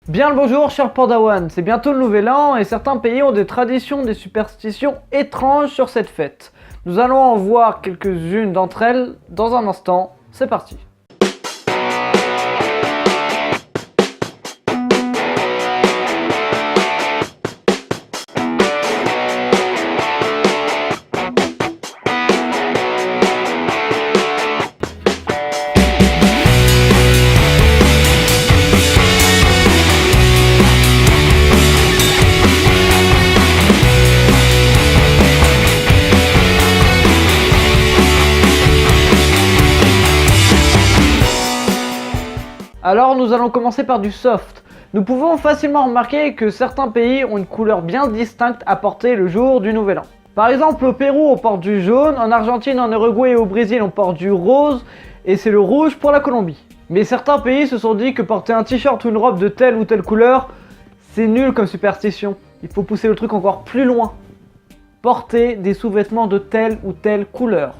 Bien le bonjour, cher Padawan, c'est bientôt le nouvel an et certains pays ont des traditions, des superstitions étranges sur cette fête. Nous allons en voir quelques-unes d'entre elles dans un instant, c'est parti. Alors nous allons commencer par du soft. Nous pouvons facilement remarquer que certains pays ont une couleur bien distincte à porter le jour du nouvel an. Par exemple au Pérou on porte du jaune, en Argentine, en Uruguay et au Brésil on porte du rose et c'est le rouge pour la Colombie. Mais certains pays se sont dit que porter un t-shirt ou une robe de telle ou telle couleur, c'est nul comme superstition. Il faut pousser le truc encore plus loin. Porter des sous-vêtements de telle ou telle couleur.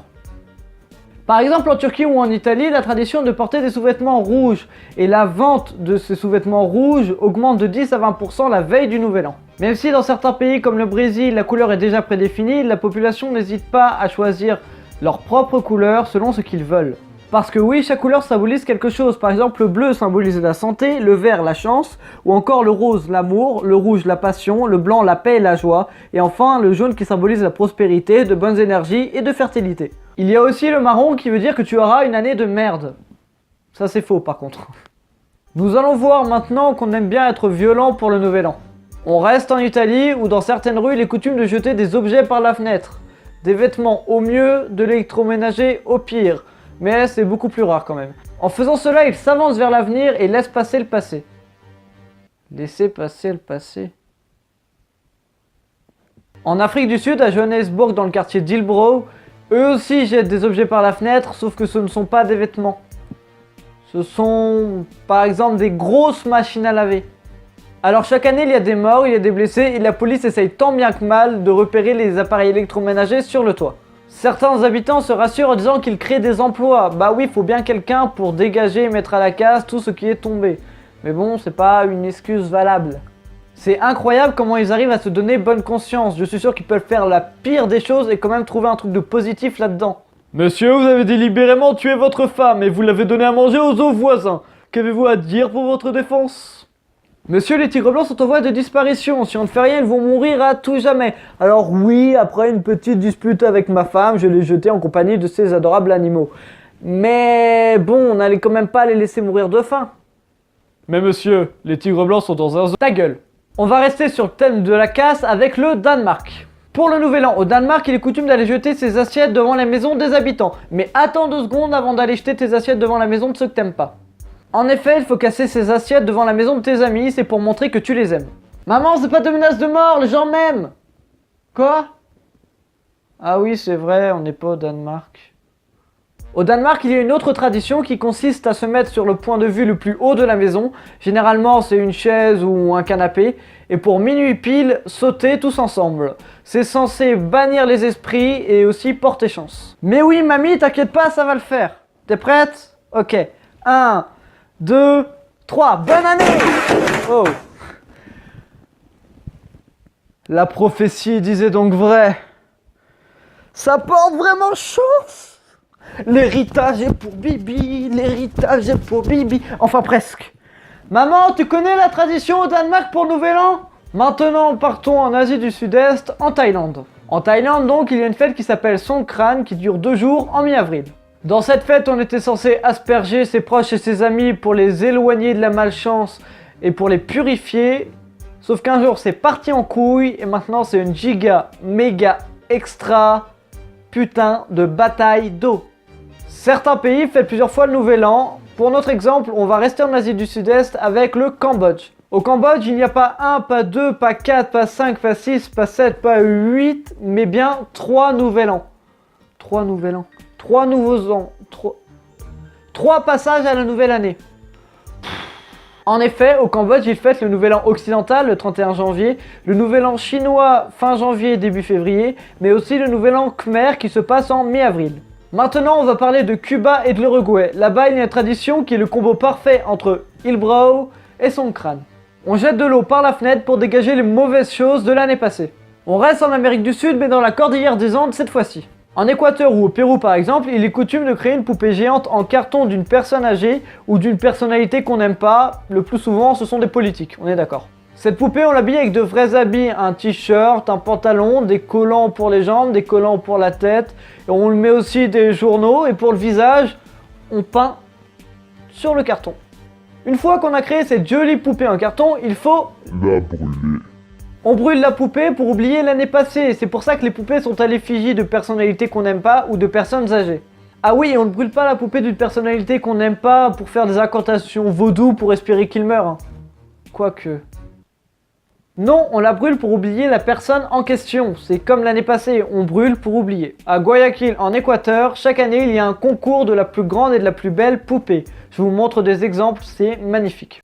Par exemple en Turquie ou en Italie, la tradition de porter des sous-vêtements rouges et la vente de ces sous-vêtements rouges augmente de 10 à 20% la veille du nouvel an. Même si dans certains pays comme le Brésil, la couleur est déjà prédéfinie, la population n'hésite pas à choisir leur propre couleur selon ce qu'ils veulent. Parce que oui, chaque couleur symbolise quelque chose. Par exemple, le bleu symbolise la santé, le vert la chance, ou encore le rose l'amour, le rouge la passion, le blanc la paix et la joie, et enfin le jaune qui symbolise la prospérité, de bonnes énergies et de fertilité. Il y a aussi le marron qui veut dire que tu auras une année de merde. Ça c'est faux par contre. Nous allons voir maintenant qu'on aime bien être violent pour le nouvel an. On reste en Italie où dans certaines rues il est coutume de jeter des objets par la fenêtre. Des vêtements au mieux, de l'électroménager au pire. Mais c'est beaucoup plus rare quand même. En faisant cela, il s'avance vers l'avenir et laisse passer le passé. Laissez passer le passé. En Afrique du Sud, à Johannesburg, dans le quartier d'Hillbrow, eux aussi jettent des objets par la fenêtre, sauf que ce ne sont pas des vêtements. Ce sont, par exemple, des grosses machines à laver. Alors chaque année, il y a des morts, il y a des blessés, et la police essaye tant bien que mal de repérer les appareils électroménagers sur le toit. Certains habitants se rassurent en disant qu'ils créent des emplois. Bah oui, il faut bien quelqu'un pour dégager et mettre à la case tout ce qui est tombé. Mais bon, c'est pas une excuse valable. C'est incroyable comment ils arrivent à se donner bonne conscience. Je suis sûr qu'ils peuvent faire la pire des choses et quand même trouver un truc de positif là-dedans. Monsieur, vous avez délibérément tué votre femme et vous l'avez donné à manger aux autres voisins. Qu'avez-vous à dire pour votre défense ? Monsieur, les tigres blancs sont en voie de disparition. Si on ne fait rien, ils vont mourir à tout jamais. Alors oui, après une petite dispute avec ma femme, je l'ai jeté en compagnie de ces adorables animaux. Mais bon, on n'allait quand même pas les laisser mourir de faim. Mais monsieur, les tigres blancs sont dans un zoo. Ta gueule. On va rester sur le thème de la casse avec le Danemark. Pour le nouvel an, au Danemark, il est coutume d'aller jeter ses assiettes devant la maison des habitants. Mais attends 2 secondes avant d'aller jeter tes assiettes devant la maison de ceux que t'aimes pas. En effet, il faut casser ces assiettes devant la maison de tes amis, c'est pour montrer que tu les aimes. Maman, c'est pas de menace de mort, les gens m'aiment. Quoi? Ah oui, c'est vrai, on n'est pas au Danemark. Au Danemark, il y a une autre tradition qui consiste à se mettre sur le point de vue le plus haut de la maison. Généralement, c'est une chaise ou un canapé. Et pour minuit pile, sauter tous ensemble. C'est censé bannir les esprits et aussi porter chance. Mais oui, mamie, t'inquiète pas, ça va le faire. T'es prête? Ok. 1, 2, 3, bonne année! Oh! La prophétie disait donc vrai. Ça porte vraiment chance! L'héritage est pour Bibi, l'héritage est pour Bibi. Enfin presque. Maman, tu connais la tradition au Danemark pour le Nouvel An? Maintenant, partons en Asie du Sud-Est, en Thaïlande. En Thaïlande donc, il y a une fête qui s'appelle Songkran qui dure 2 jours en mi-avril. Dans cette fête, on était censé asperger ses proches et ses amis pour les éloigner de la malchance et pour les purifier. Sauf qu'un jour, c'est parti en couille et maintenant, c'est une giga, méga, extra, putain de bataille d'eau. Certains pays fêtent plusieurs fois le Nouvel An. Pour notre exemple, on va rester en Asie du Sud-Est avec le Cambodge. Au Cambodge, il n'y a pas 1, pas 2, pas 4, pas 5, pas 6, pas 7, pas 8, mais bien 3 Nouvel An. 3 Nouvel An. 3 nouveaux ans, 3 passages à la nouvelle année. En effet, au Cambodge, ils fêtent le nouvel an occidental le 31 janvier, le nouvel an chinois fin janvier, début février, mais aussi le nouvel an khmer qui se passe en mi-avril. Maintenant, on va parler de Cuba et de l'Uruguay. Là-bas, il y a une tradition qui est le combo parfait entre Hillbrow et Songkran. On jette de l'eau par la fenêtre pour dégager les mauvaises choses de l'année passée. On reste en Amérique du Sud mais dans la cordillère des Andes cette fois-ci. En Équateur ou au Pérou par exemple, il est coutume de créer une poupée géante en carton d'une personne âgée ou d'une personnalité qu'on n'aime pas. Le plus souvent ce sont des politiques, on est d'accord. Cette poupée on l'habille avec de vrais habits, un t-shirt, un pantalon, des collants pour les jambes, des collants pour la tête. Et on lui met aussi des journaux et pour le visage, on peint sur le carton. Une fois qu'on a créé cette jolie poupée en carton, il faut la brûler. On brûle la poupée pour oublier l'année passée. C'est pour ça que les poupées sont à l'effigie de personnalités qu'on n'aime pas ou de personnes âgées. Ah oui, on ne brûle pas la poupée d'une personnalité qu'on n'aime pas pour faire des incantations vaudou pour espérer qu'il meure. Hein. Quoique... Non, on la brûle pour oublier la personne en question. C'est comme l'année passée, on brûle pour oublier. À Guayaquil, en Équateur, chaque année, il y a un concours de la plus grande et de la plus belle poupée. Je vous montre des exemples, c'est magnifique.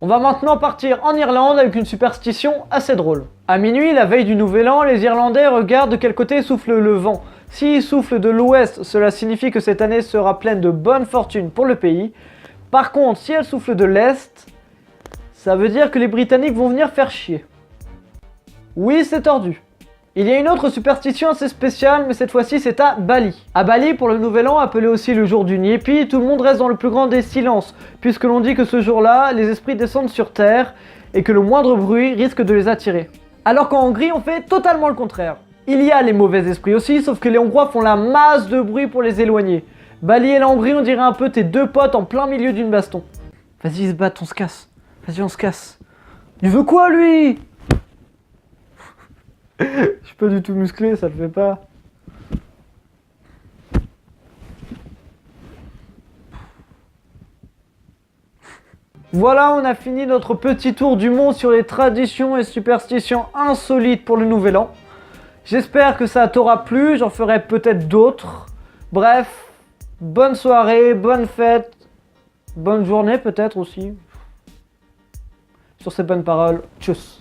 On va maintenant partir en Irlande avec une superstition assez drôle. À minuit, la veille du Nouvel An, les Irlandais regardent de quel côté souffle le vent. S'il souffle de l'ouest, cela signifie que cette année sera pleine de bonne fortune pour le pays. Par contre, si elle souffle de l'est, ça veut dire que les Britanniques vont venir faire chier. Oui, c'est tordu. Il y a une autre superstition assez spéciale, mais cette fois-ci c'est à Bali. À Bali, pour le Nouvel An, appelé aussi le jour du Nyepi, tout le monde reste dans le plus grand des silences, puisque l'on dit que ce jour-là, les esprits descendent sur Terre, et que le moindre bruit risque de les attirer. Alors qu'en Hongrie, on fait totalement le contraire. Il y a les mauvais esprits aussi, sauf que les Hongrois font la masse de bruit pour les éloigner. Bali et la Hongrie, on dirait un peu tes deux potes en plein milieu d'une baston. Vas-y, ils se battent, on se casse. Vas-y, on se casse. Il veut quoi, lui? Je suis pas du tout musclé, ça le fait pas. Voilà, on a fini notre petit tour du monde sur les traditions et superstitions insolites pour le Nouvel An. J'espère que ça t'aura plu, j'en ferai peut-être d'autres. Bref, bonne soirée, bonne fête, bonne journée peut-être aussi. Sur ces bonnes paroles, tchuss.